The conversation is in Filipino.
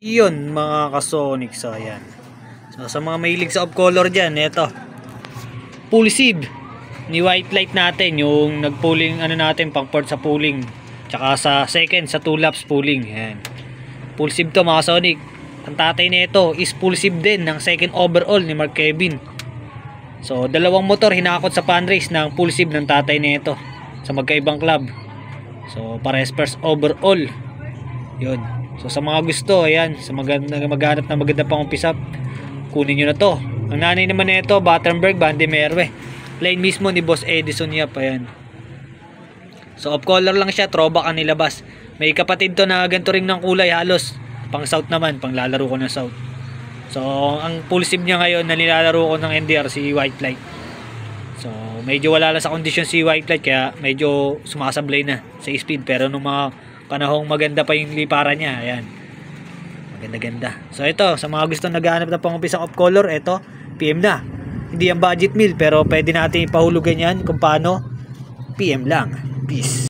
Yun mga kasonic, so ayan. So sa mga mahilig sa off color dyan, eto full sieve ni white light natin, yung nag-pulling ano natin pang port sa pulling, tsaka sa second sa 2 laps pulling. Ayan, full sieve to mga sonic. Ang tatay nito is full sieve din ng second overall ni Mark Kevin. So dalawang motor hinakot sa fan race ng full sieve ng tatay nito sa magkaibang club. So pares first overall yun. So sa mga gusto, ayan, sa maghanap na maganda pang umpisa, kunin nyo na to. Ang nanay naman nito, Battenberg Bande Merwe, line mismo ni Boss Edison Yap. Ayan, so off color lang siya, throwback ang nilabas. May kapatid to na ganito ring ng kulay, halos pang south naman, pang lalaro ko ng south. So ang full sieve niya ngayon na nilalaro ko ng NDR si White Light. So medyo wala lang sa kondisyon si White Light, kaya medyo sumasablay na sa speed, pero nung mga panahong maganda pa yung liparan niya, ayan, maganda-ganda. So ito, sa mga gusto naghahanap na pang-umpisang off color, ito, PM na. Hindi yan budget meal, pero pwede natin ipahulugan yan kung paano. PM lang. Peace.